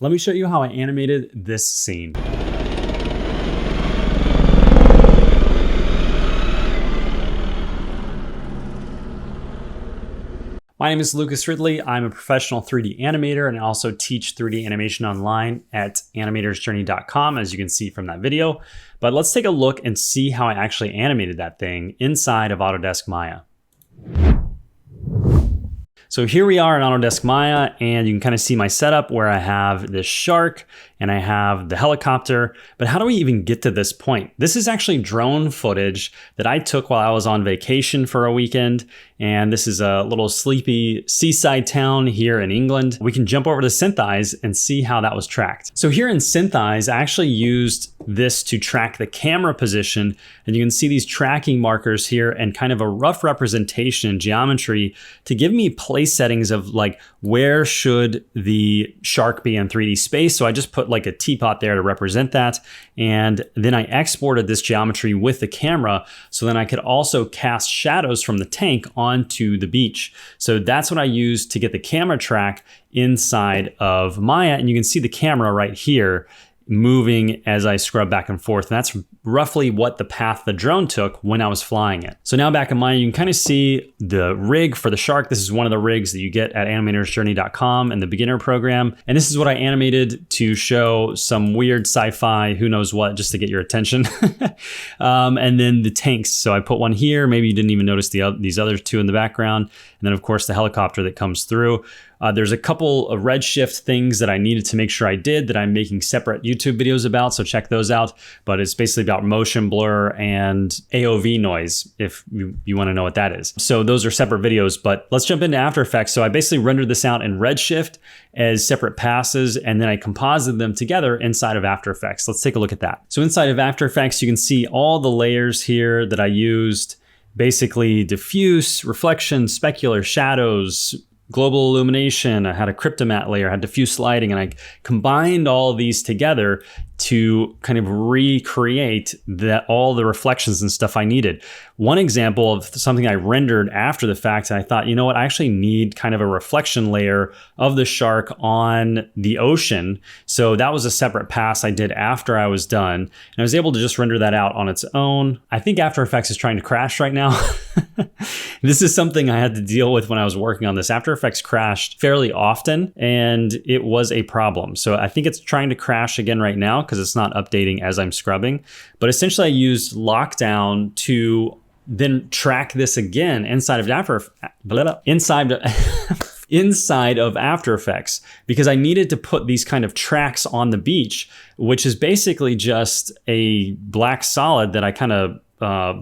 Let me show you how I animated this scene. My name is Lucas Ridley. I'm a professional 3D animator and I also teach 3D animation online at animatorsjourney.com, as you can see from that video. But let's take a look and see how I actually animated that thing inside of Autodesk Maya. So here we are in Autodesk Maya, and you can kind of see my setup where I have this shark and I have the helicopter. But how do we even get to this point? This is actually drone footage that I took while I was on vacation for a weekend. And this is a little sleepy seaside town here in England. We can jump over to Synthesize and see how that was tracked. So here in Synthesize, I actually used this to track the camera position. And you can see these tracking markers here and kind of a rough representation in geometry to give me place settings of like, where should the shark be in 3D space? So I just put like a teapot there to represent that. And then I exported this geometry with the camera. So then I could also cast shadows from the tank onto the beach. So that's what I used to get the camera track inside of Maya. And you can see the camera right here moving as I scrub back and forth. And that's roughly what the path the drone took when I was flying it. So now back in Maya, you can kind of see the rig for the shark. This is one of the rigs that you get at animatorsjourney.com in the beginner program. And this is what I animated to show some weird sci-fi, who knows what, just to get your attention. And then the tanks. So I put one here. Maybe you didn't even notice these other two in the background. And then of course the helicopter that comes through. There's a couple of Redshift things that I needed to make sure I did that I'm making separate YouTube videos about, so check those out. But it's basically about motion blur and AOV noise, if you want to know what that is. So those are separate videos, but let's jump into After Effects. So I basically rendered this out in Redshift as separate passes, and then I composited them together inside of After Effects. Let's take a look at that. So inside of After Effects, you can see all the layers here that I used. Basically diffuse, reflection, specular, shadows, global illumination. I had a cryptomat layer, I had diffuse lighting, and I combined all of these together to kind of recreate all the reflections and stuff I needed. One example of something I rendered after the fact, and I thought, you know what, I actually need kind of a reflection layer of the shark on the ocean. So that was a separate pass I did after I was done. And I was able to just render that out on its own. I think After Effects is trying to crash right now. This is something I had to deal with when I was working on this. After Effects crashed fairly often, and it was a problem. So I think it's trying to crash again right now because it's not updating as I'm scrubbing. But essentially I used lockdown to then track this again inside of After Effects, because I needed to put these kind of tracks on the beach, which is basically just a black solid that I kind of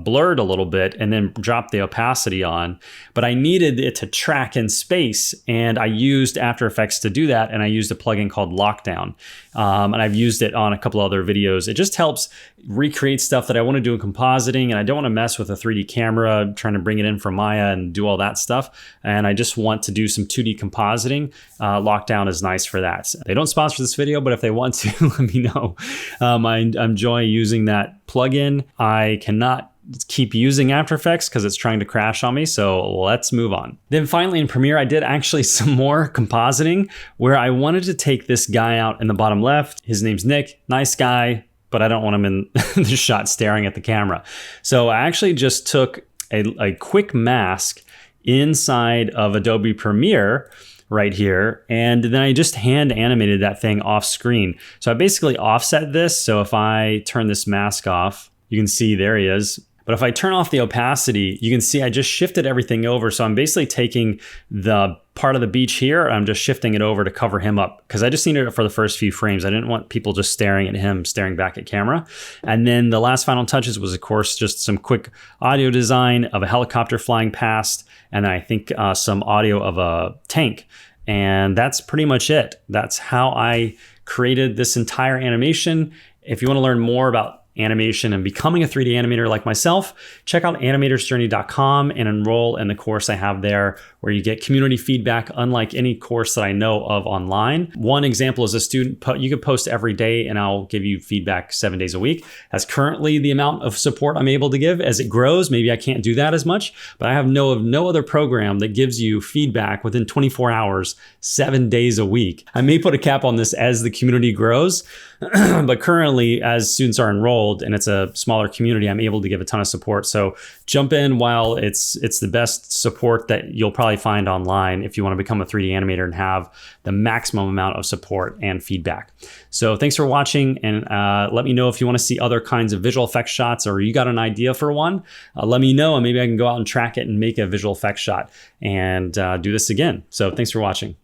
blurred a little bit and then dropped the opacity on, but I needed it to track in space, and I used After Effects to do that, and I used a plugin called Lockdown, and I've used it on a couple other videos. It just helps recreate stuff that I want to do in compositing, and I don't want to mess with a 3D camera trying to bring it in from Maya and do all that stuff, and I just want to do some 2D compositing. Lockdown is nice for that. They don't sponsor this video, but if they want to, let me know. I enjoy using that plugin. I cannot keep using After Effects because it's trying to crash on me, so let's move on. Then finally in Premiere, I did actually some more compositing where I wanted to take this guy out in the bottom left. His name's Nick, nice guy, but I don't want him in the shot staring at the camera. So I actually just took a quick mask inside of Adobe Premiere right here, and then I just hand animated that thing off screen. So I basically offset this, so if I turn this mask off, you can see there he is. But if I turn off the opacity, you can see I just shifted everything over. So I'm basically taking the part of the beach here, I'm just shifting it over to cover him up because I just needed it for the first few frames. I didn't want people just staring at him, staring back at camera. And then the last final touches was, of course, just some quick audio design of a helicopter flying past, and then I think some audio of a tank. And that's pretty much it. That's how I created this entire animation. If you want to learn more about animation and becoming a 3D animator like myself, check out animatorsjourney.com and enroll in the course I have there where you get community feedback unlike any course that I know of online. One example is a student, you could post every day and I'll give you feedback 7 days a week. That's currently the amount of support I'm able to give. As it grows, maybe I can't do that as much, but I have know of no other program that gives you feedback within 24 hours, 7 days a week. I may put a cap on this as the community grows, but currently as students are enrolled and it's a smaller community, I'm able to give a ton of support. So jump in while it's the best support that you'll probably find online if you want to become a 3D animator and have the maximum amount of support and feedback. So thanks for watching, and let me know if you want to see other kinds of visual effects shots or you got an idea for one. Let me know and maybe I can go out and track it and make a visual effects shot and do this again. So thanks for watching.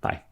Bye.